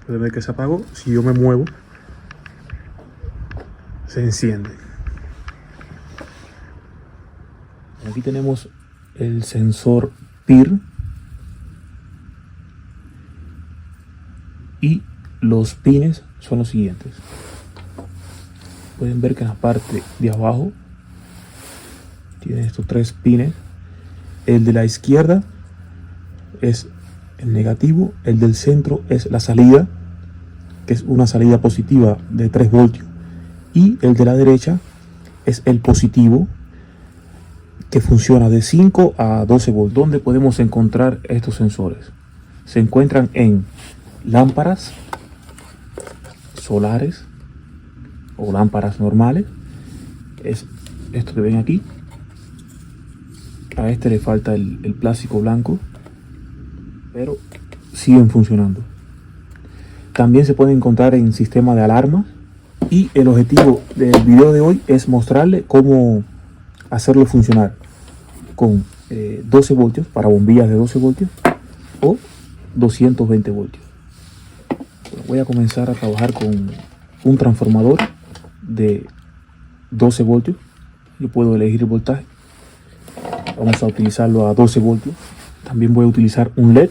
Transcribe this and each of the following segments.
Pueden ver que se apagó. Si yo me muevo, se enciende. Aquí tenemos el sensor PIR y los pines son los siguientes. Pueden ver que en la parte de abajo tiene estos 3 pines. El de la izquierda es el negativo, el del centro es la salida, que es una salida positiva de 3 voltios, y el de la derecha es el positivo, que funciona de 5 a 12 voltios. ¿Dónde podemos encontrar estos sensores? Se encuentran en lámparas solares o lámparas normales. Es esto que ven aquí. A este le falta el plástico blanco, pero siguen funcionando. También se puede encontrar en sistema de alarmas, y el objetivo del video de hoy es mostrarle cómo hacerlo funcionar con 12 voltios para bombillas de 12 voltios o 220 voltios. Voy a comenzar a trabajar con un transformador de 12 voltios. Yo puedo elegir el voltaje. Vamos a utilizarlo a 12 voltios. También voy a utilizar un LED.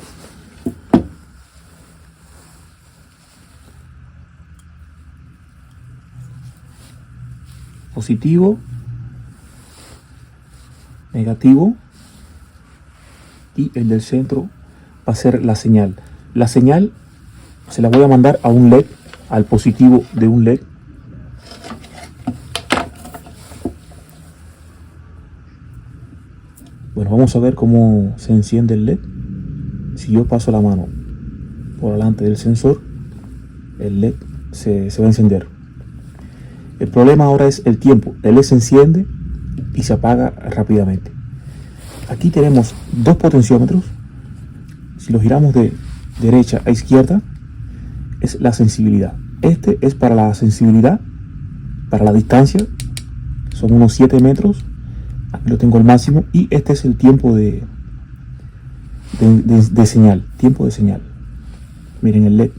Positivo, negativo, y el del centro va a ser la señal. La señal se la voy a mandar a un LED, al positivo de un LED. Bueno, vamos a ver cómo se enciende el LED. Si yo paso la mano por delante del sensor, el LED se va a encender. El problema ahora es el tiempo. El LED se enciende y se apaga rápidamente. Aquí tenemos 2 potenciómetros. Si los giramos de derecha a izquierda, es la sensibilidad. Este es para la sensibilidad, para la distancia. Son unos 7 metros. Aquí lo tengo al máximo. Y este es el tiempo de señal. Tiempo de señal. Miren el LED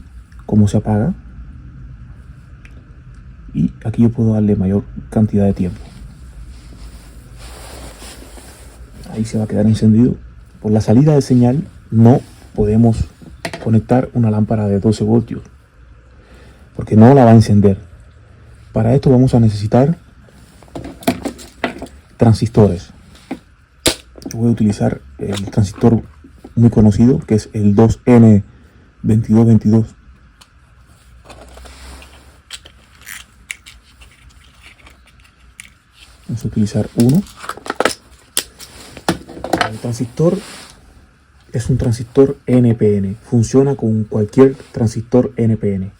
cómo se apaga. Y aquí yo puedo darle mayor cantidad de tiempo. Ahí se va a quedar encendido. Por la salida de señal no podemos conectar una lámpara de 12 voltios, porque no la va a encender. Para esto vamos a necesitar transistores. Yo voy a utilizar el transistor muy conocido, que es el 2N2222. Vamos a utilizar uno. El transistor es un transistor NPN. Funciona con cualquier transistor NPN.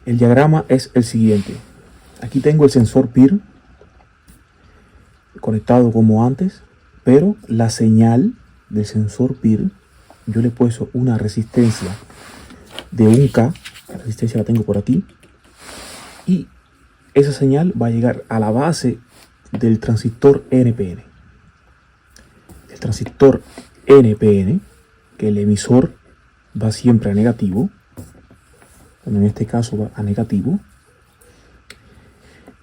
El diagrama es el siguiente. Aquí tengo el sensor PIR conectado como antes, pero la señal del sensor PIR, yo le he puesto una resistencia de 1K. La resistencia la tengo por aquí. Y esa señal va a llegar a la base del transistor NPN. El transistor NPN, que el emisor va siempre a negativo, bueno, en este caso va a negativo,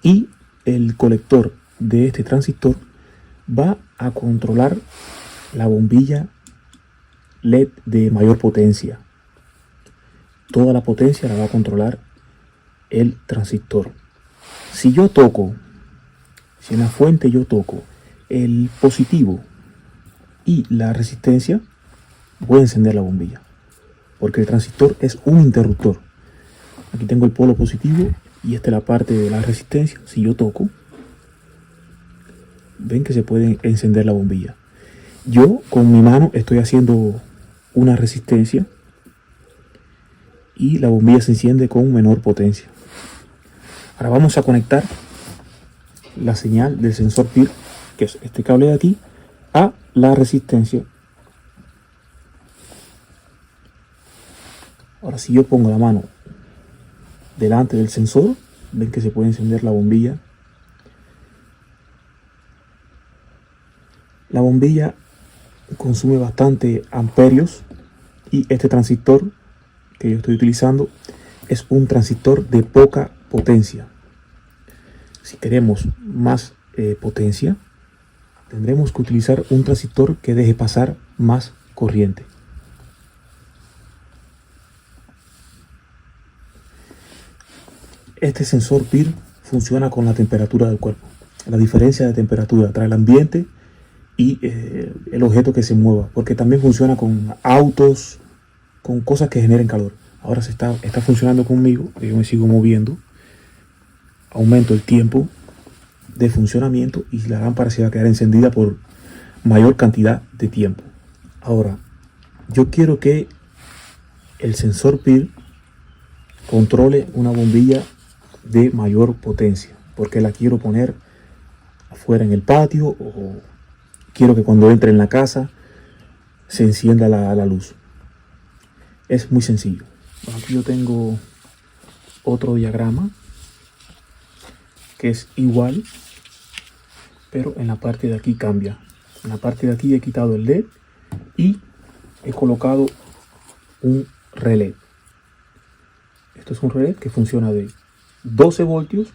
y el colector de este transistor va a controlar la bombilla LED de mayor potencia. Toda la potencia la va a controlar el transistor. Si yo toco, si en la fuente yo toco el positivo y la resistencia, voy a encender la bombilla, porque el transistor es un interruptor. Aquí tengo el polo positivo y esta es la parte de la resistencia. Si yo toco, ven que se puede encender la bombilla. Yo con mi mano estoy haciendo una resistencia y la bombilla se enciende con menor potencia. Ahora vamos a conectar la señal del sensor PIR, que es este cable de aquí, a la resistencia. Ahora si yo pongo la mano delante del sensor, ven que se puede encender la bombilla. La bombilla consume bastante amperios y este transistor que yo estoy utilizando es un transistor de poca potencia. Si queremos más potencia, tendremos que utilizar un transistor que deje pasar más corriente. Este sensor PIR funciona con la temperatura del cuerpo, la diferencia de temperatura entre el ambiente y el objeto que se mueva, porque también funciona con autos, con cosas que generen calor. Ahora está funcionando conmigo, yo me sigo moviendo, aumento el tiempo de funcionamiento y la lámpara se va a quedar encendida por mayor cantidad de tiempo. Ahora, yo quiero que el sensor PIR controle una bombilla de mayor potencia, porque la quiero poner afuera en el patio, o quiero que cuando entre en la casa se encienda la luz. Es muy sencillo. Bueno, aquí yo tengo otro diagrama que es igual, pero en la parte de aquí cambia. En la parte de aquí he quitado el LED y he colocado un relé. Esto es un relé que funciona de 12 voltios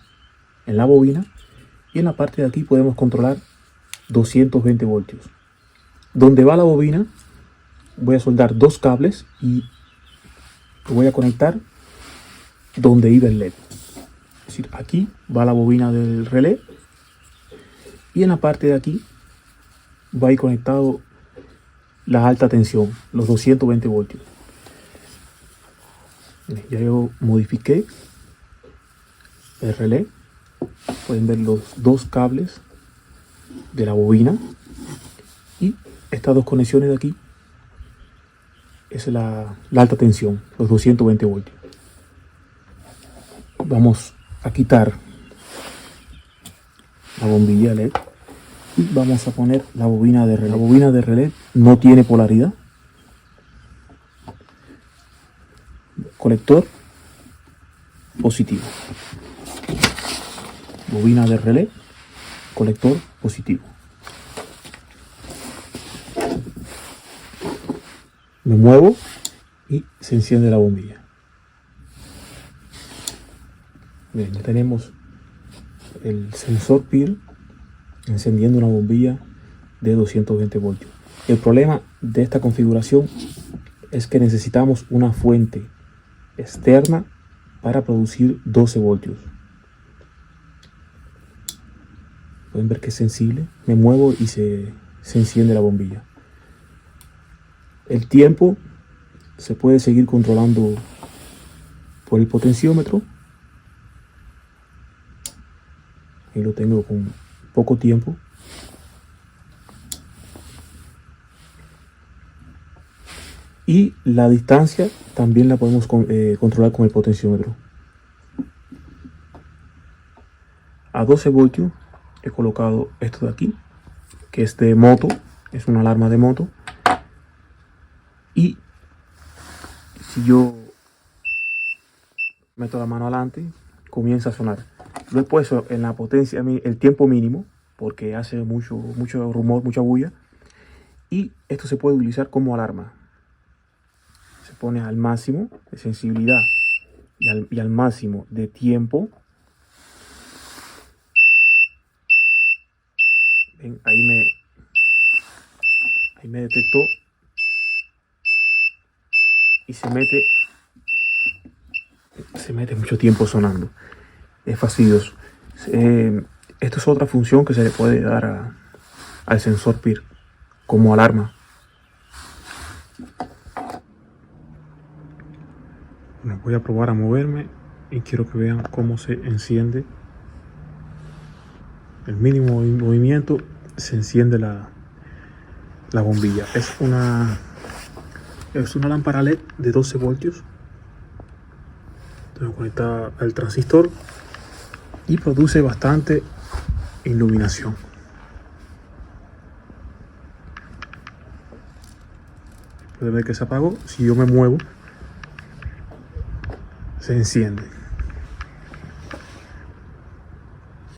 en la bobina, y en la parte de aquí podemos controlar 220 voltios. Donde va la bobina voy a soldar dos cables y lo voy a conectar donde iba el LED. Es decir, aquí va la bobina del relé y en la parte de aquí va a ir conectado la alta tensión, los 220 voltios. Ya yo modifiqué el relé. Pueden ver los dos cables de la bobina y estas dos conexiones de aquí es la alta tensión, los 220 voltios. Vamos a quitar la bombilla LED y vamos a poner la bobina de relé. La bobina de relé no tiene polaridad. Colector positivo. Bobina de relé, colector positivo. Me muevo y se enciende la bombilla. Bien, ya tenemos el sensor PIR encendiendo una bombilla de 220 voltios. El problema de esta configuración es que necesitamos una fuente externa para producir 12 voltios. Pueden ver que es sensible. Me muevo y se enciende la bombilla. El tiempo se puede seguir controlando por el potenciómetro. Ahí lo tengo con poco tiempo. Y la distancia también la podemos controlar con el potenciómetro. A 12 voltios he colocado esto de aquí, que es de moto, es una alarma de moto. Y si yo meto la mano adelante, comienza a sonar. Lo he puesto en la potencia, el tiempo mínimo, porque hace mucho rumor, mucha bulla. Y esto se puede utilizar como alarma. Se pone al máximo de sensibilidad y al máximo de tiempo. Ven, ahí me detectó y se mete mucho tiempo sonando. Es fastidioso. Esto es otra función que se le puede dar al sensor PIR como alarma. Bueno, voy a probar a moverme y quiero que vean cómo se enciende. El mínimo movimiento se enciende la bombilla. Es una lámpara LED de 12 voltios. Tengo conectada al transistor y produce bastante iluminación. Puede ver que se apagó. Si yo me muevo, se enciende.